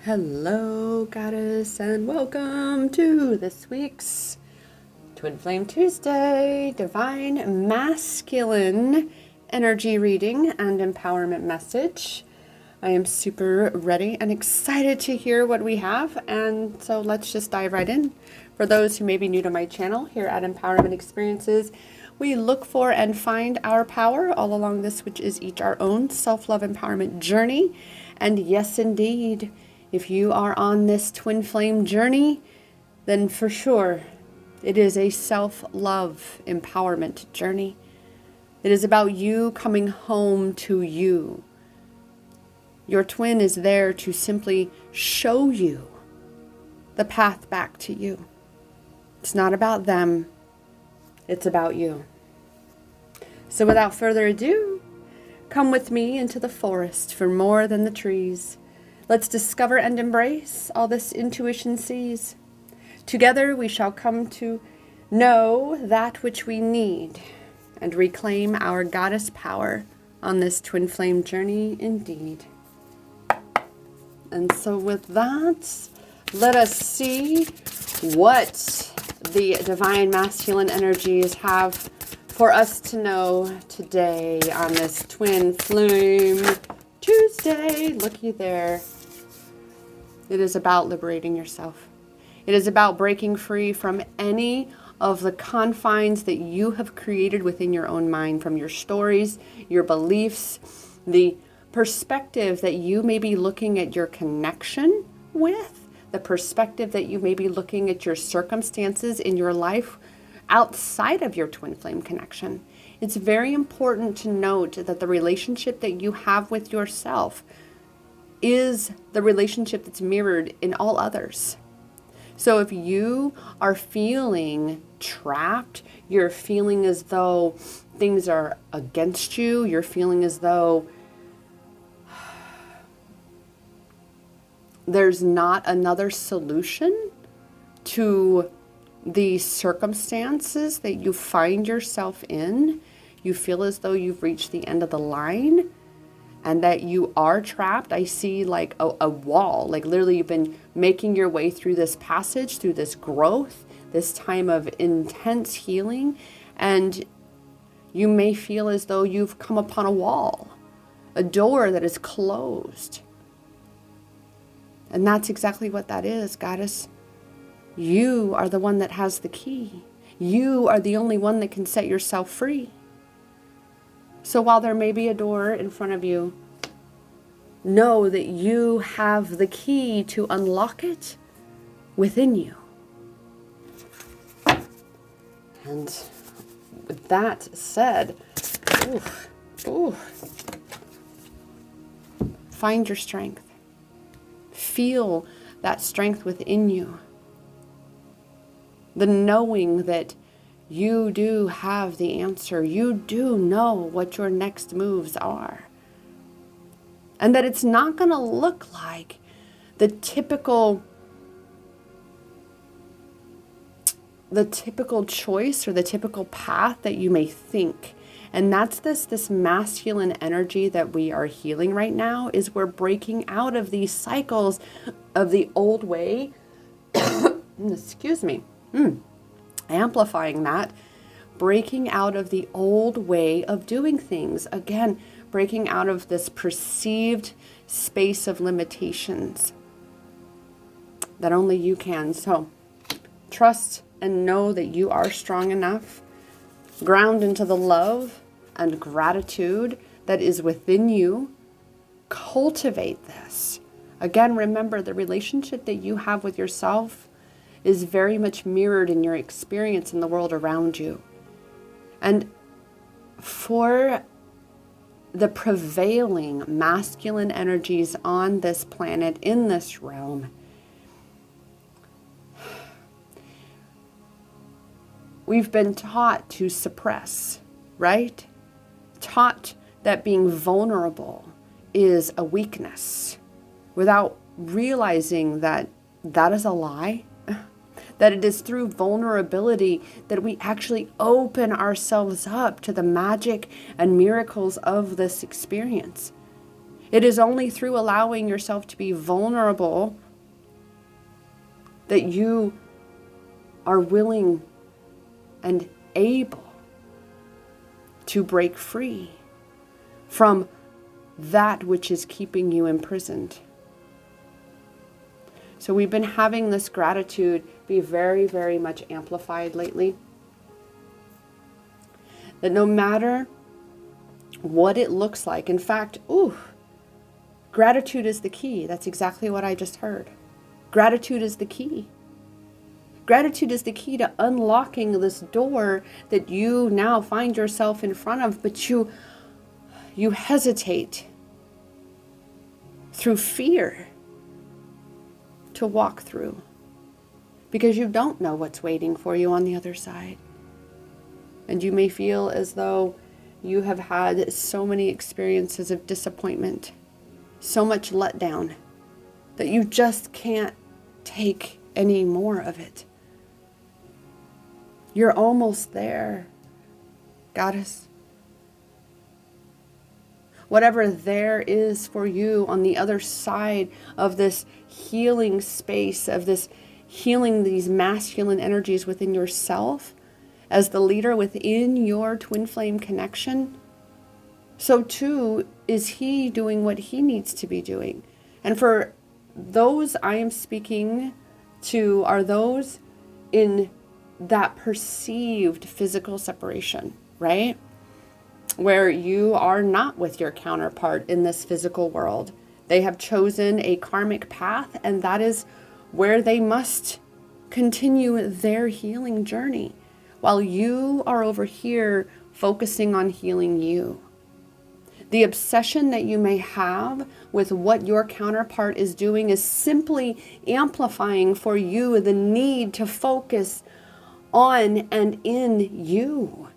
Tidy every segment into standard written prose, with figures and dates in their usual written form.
Hello, Goddess, and welcome to this week's Twin Flame Tuesday Divine Masculine Energy Reading and Empowerment Message. I am super ready and excited to hear what we have, and so let's just dive right in. For those who may be new to my channel, here at Empowerment Experiences, we look for and find our power all along this, which is each our own self-love empowerment journey. And yes, indeed, if you are on this twin flame journey, then for sure it is a self-love empowerment journey. It is about you coming home to you. Your twin is there to simply show you the path back to you. It's not about them, it's about you. So without further ado, come with me into the forest for more than the trees. Let's discover and embrace all this intuition sees. Together we shall come to know that which we need and reclaim our goddess power on this twin flame journey indeed. And so with that, let us see what the divine masculine energies have for us to know today on this twin flame Tuesday. Looky there. It is about liberating yourself. It is about breaking free from any of the confines that you have created within your own mind, from your stories, your beliefs, the perspective that you may be looking at your connection with, the perspective that you may be looking at your circumstances in your life outside of your twin flame connection. It's very important to note that the relationship that you have with yourself is the relationship that's mirrored in all others. So if you are feeling trapped, you're feeling as though things are against you, you're feeling as though there's not another solution to the circumstances that you find yourself in, you feel as though you've reached the end of the line and that you are trapped. I see like a wall, like literally you've been making your way through this passage, through this growth, this time of intense healing, and you may feel as though you've come upon a wall, a door that is closed. And that's exactly what that is, Goddess. You are the one that has the key. You are the only one that can set yourself free. So while there may be a door in front of you, know that you have the key to unlock it within you. And with that said, find your strength. Feel that strength within you. The knowing that you do have the answer. You do know what your next moves are. And that it's not going to look like the typical choice or the typical path that you may think. And that's this masculine energy that we are healing right now, is we're breaking out of these cycles of the old way. Excuse me. Amplifying that, breaking out of the old way of doing things. Again, breaking out of this perceived space of limitations that only you can. So trust and know that you are strong enough. Ground into the love and gratitude that is within you. Cultivate this. Again, remember the relationship that you have with yourself is very much mirrored in your experience in the world around you. And for the prevailing masculine energies on this planet, in this realm, we've been taught to suppress, right? Taught that being vulnerable is a weakness, without realizing that that is a lie. That it is through vulnerability that we actually open ourselves up to the magic and miracles of this experience. It is only through allowing yourself to be vulnerable that you are willing and able to break free from that which is keeping you imprisoned. So we've been having this gratitude be very, very much amplified lately. That no matter what it looks like, in fact, gratitude is the key. That's exactly what I just heard. Gratitude is the key. Gratitude is the key to unlocking this door that you now find yourself in front of, but you hesitate through fear to walk through because you don't know what's waiting for you on the other side. And you may feel as though you have had so many experiences of disappointment, so much letdown, that you just can't take any more of it. You're almost there, Goddess. Whatever there is for you on the other side of this healing space, of this healing these masculine energies within yourself, as the leader within your twin flame connection, so too is he doing what he needs to be doing. And for those I am speaking to are those in that perceived physical separation, right? Where you are not with your counterpart in this physical world. They have chosen a karmic path, and that is where they must continue their healing journey, while you are over here focusing on healing you. The obsession that you may have with what your counterpart is doing is simply amplifying for you the need to focus on and in you.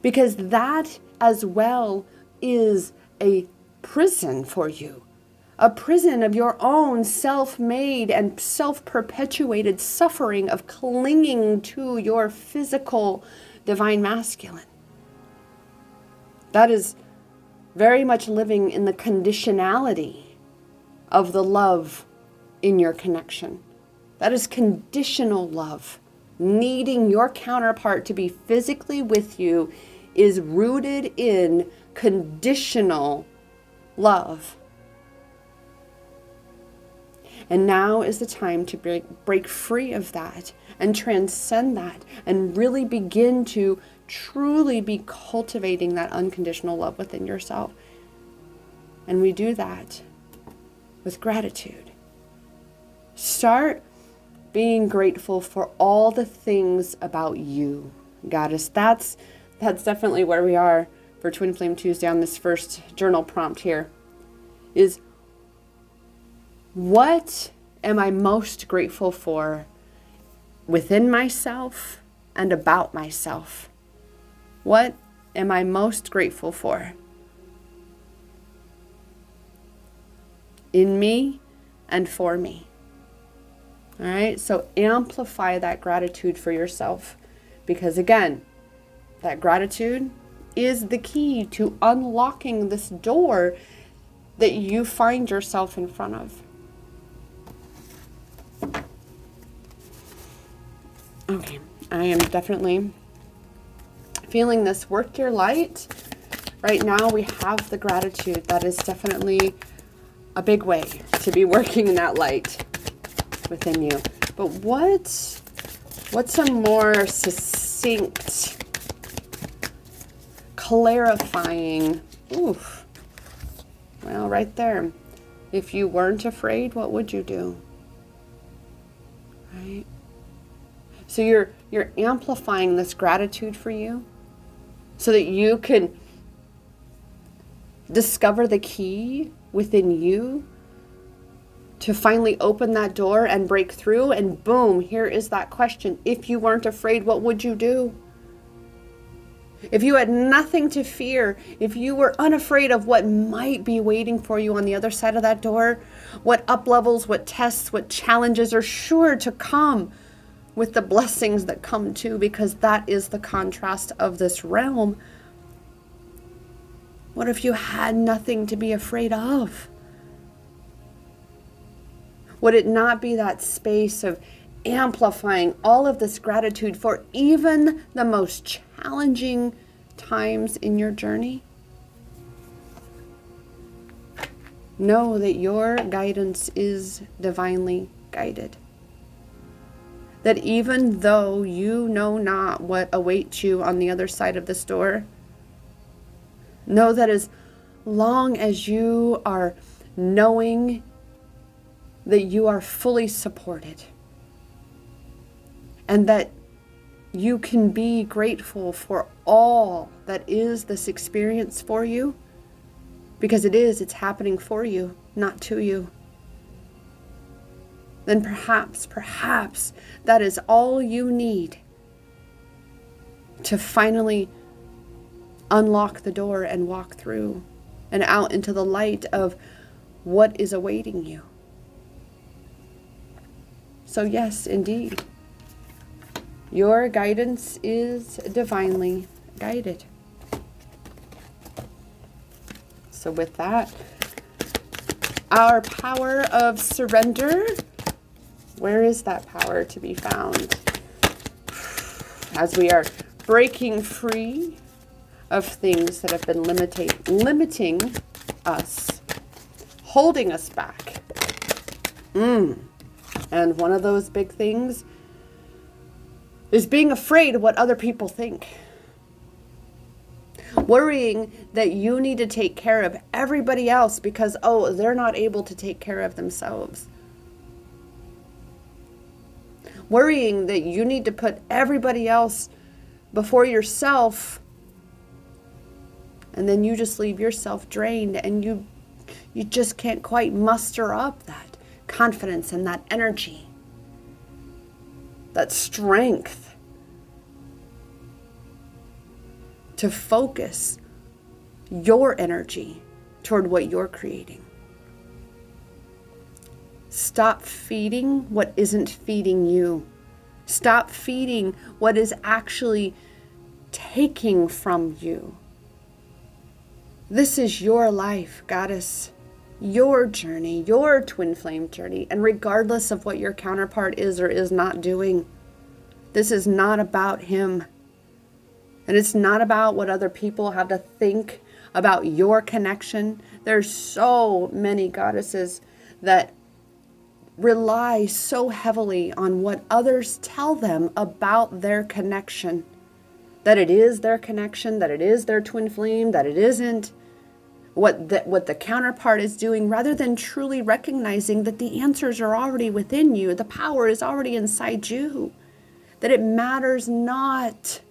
Because that as well is a prison for you. A prison of your own self-made and self-perpetuated suffering of clinging to your physical divine masculine. That is very much living in the conditionality of the love in your connection. That is conditional love. Needing your counterpart to be physically with you is rooted in conditional love. And now is the time to break free of that and transcend that and really begin to truly be cultivating that unconditional love within yourself. And we do that with gratitude. Start being grateful for all the things about you, Goddess. That's definitely where we are for Twin Flame Tuesday on this first journal prompt here. Is what am I most grateful for within myself and about myself? What am I most grateful for in me and for me? All right, so amplify that gratitude for yourself, because again, that gratitude is the key to unlocking this door that you find yourself in front of. Okay, I am definitely feeling this. Work your light. Right now we have the gratitude. That is definitely a big way to be working in that light within you. But what's a more succinct, clarifying, well, right there. If you weren't afraid, what would you do? Right? So you're amplifying this gratitude for you so that you can discover the key within you to finally open that door and break through, and boom, here is that question. If you weren't afraid, what would you do? If you had nothing to fear, if you were unafraid of what might be waiting for you on the other side of that door, what up levels, what tests, what challenges are sure to come with the blessings that come too, because that is the contrast of this realm. What if you had nothing to be afraid of? Would it not be that space of amplifying all of this gratitude for even the most challenging times in your journey? Know that your guidance is divinely guided. That even though you know not what awaits you on the other side of this door, know that as long as you are knowing that you are fully supported and that you can be grateful for all that is this experience for you, because it's happening for you, not to you, then perhaps that is all you need to finally unlock the door and walk through and out into the light of what is awaiting you. So yes, indeed, your guidance is divinely guided. So with that, our power of surrender, where is that power to be found? As we are breaking free of things that have been limiting us, holding us back. And one of those big things is being afraid of what other people think. Worrying that you need to take care of everybody else because, they're not able to take care of themselves. Worrying that you need to put everybody else before yourself, and then you just leave yourself drained, and you just can't quite muster up that confidence and that energy, that strength to focus your energy toward what you're creating. Stop feeding what isn't feeding you. Stop feeding what is actually taking from you. This is your life, Goddess. Your journey, your twin flame journey, and regardless of what your counterpart is or is not doing, this is not about him. And it's not about what other people have to think about your connection. There's so many goddesses that rely so heavily on what others tell them about their connection. That it is their connection, that it is their twin flame, that it isn't. What the counterpart is doing, rather than truly recognizing that the answers are already within you, the power is already inside you, that it matters not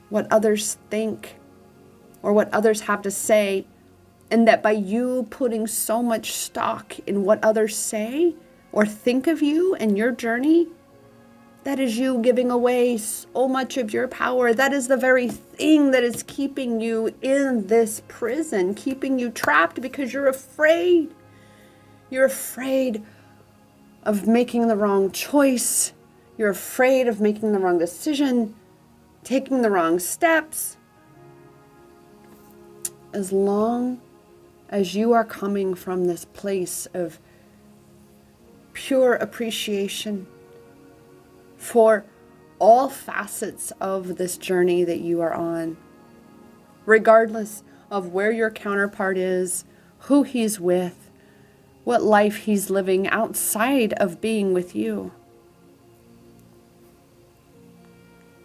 what others think or what others have to say, and that by you putting so much stock in what others say or think of you and your journey, that is you giving away so much of your power. That is the very thing that is keeping you in this prison, keeping you trapped because you're afraid. You're afraid of making the wrong choice. You're afraid of making the wrong decision, taking the wrong steps. As long as you are coming from this place of pure appreciation for all facets of this journey that you are on, regardless of where your counterpart is, who he's with, what life he's living outside of being with you.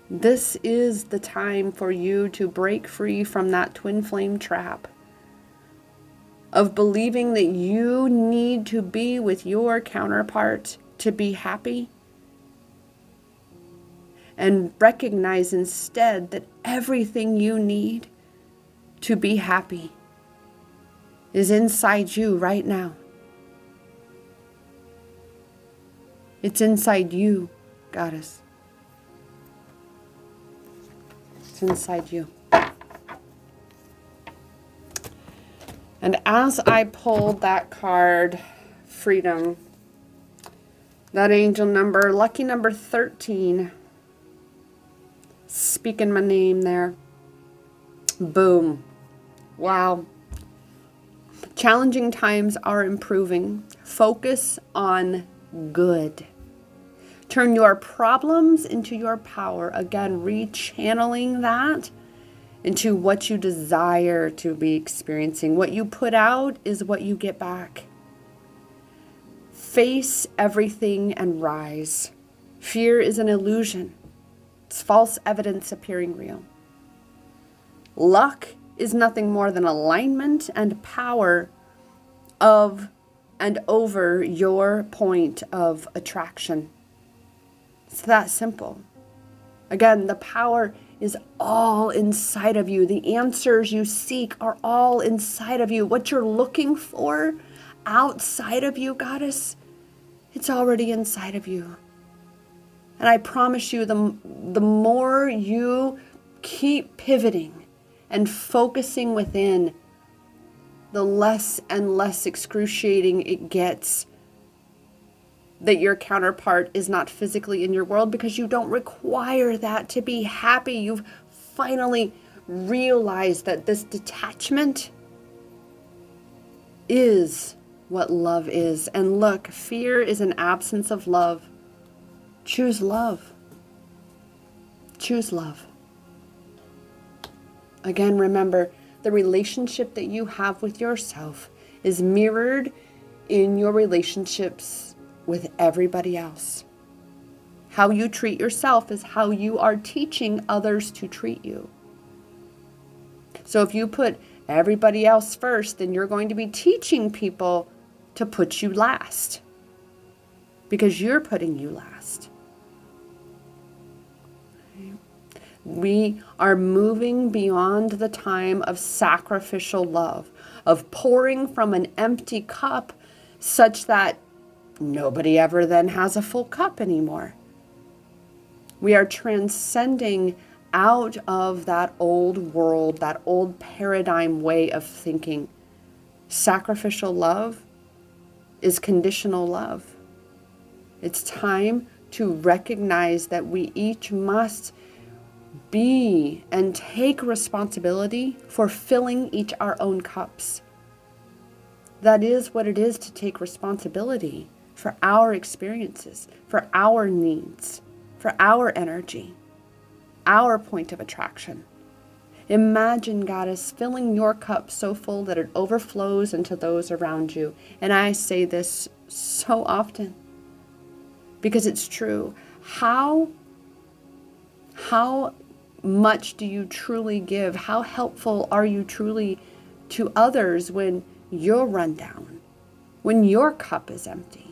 This is the time for you to break free from that twin flame trap of believing that you need to be with your counterpart to be happy. And recognize instead that everything you need to be happy is inside you right now. It's inside you, Goddess. It's inside you. And as I pulled that card, Freedom, that angel number, lucky number 13, speaking my name there. Boom. Wow. Challenging times are improving. Focus on good. Turn your problems into your power. Again, rechanneling that into what you desire to be experiencing. What you put out is what you get back. Face everything and rise. Fear is an illusion. It's false evidence appearing real. Luck is nothing more than alignment and power of and over your point of attraction. It's that simple. Again, the power is all inside of you. The answers you seek are all inside of you. What you're looking for outside of you, Goddess, it's already inside of you. And I promise you, the more you keep pivoting and focusing within, the less and less excruciating it gets that your counterpart is not physically in your world, because you don't require that to be happy. You've finally realized that this detachment is what love is. And look, fear is an absence of love. Choose love. Choose love. Again, remember, the relationship that you have with yourself is mirrored in your relationships with everybody else. How you treat yourself is how you are teaching others to treat you. So if you put everybody else first, then you're going to be teaching people to put you last, because you're putting you last. We are moving beyond the time of sacrificial love, of pouring from an empty cup such that nobody ever then has a full cup anymore. We are transcending out of that old world, that old paradigm way of thinking. Sacrificial love is conditional love. It's time to recognize that we each must be and take responsibility for filling each our own cups. That is what it is to take responsibility for our experiences, for our needs, for our energy, our point of attraction. Imagine, Goddess, filling your cup so full that it overflows into those around you. And I say this so often because it's true. How much do you truly give? How helpful are you truly to others when you're run down, when your cup is empty?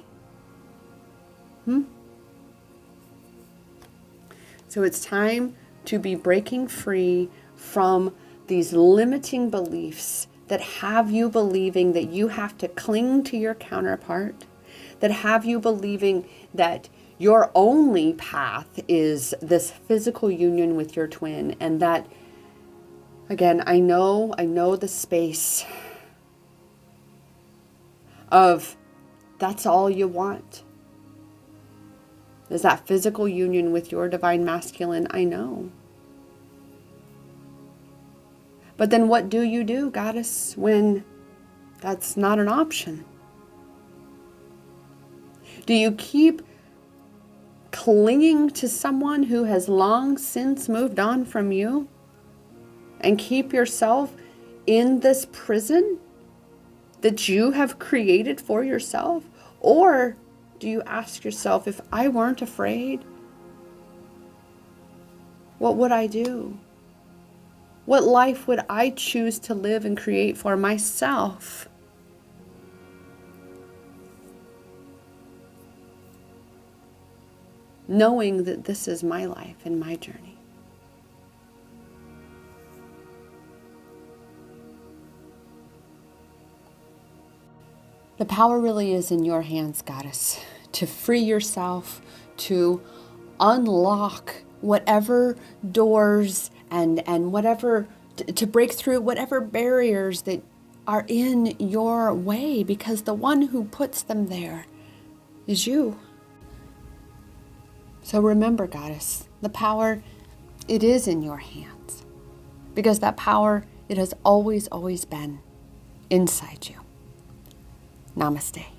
So it's time to be breaking free from these limiting beliefs that have you believing that you have to cling to your counterpart, that have you believing that your only path is this physical union with your twin. And that, again, I know the space of that's all you want. Is that physical union with your divine masculine? I know. But then what do you do, Goddess, when that's not an option? Do you keep clinging to someone who has long since moved on from you and keep yourself in this prison that you have created for yourself? Or do you ask yourself, if I weren't afraid, what would I do? What life would I choose to live and create for myself? Knowing that this is my life and my journey. The power really is in your hands, Goddess, to free yourself, to unlock whatever doors and whatever, to break through whatever barriers that are in your way, because the one who puts them there is you. So remember, Goddess, the power, it is in your hands, because that power It has always, always been inside you. Namaste.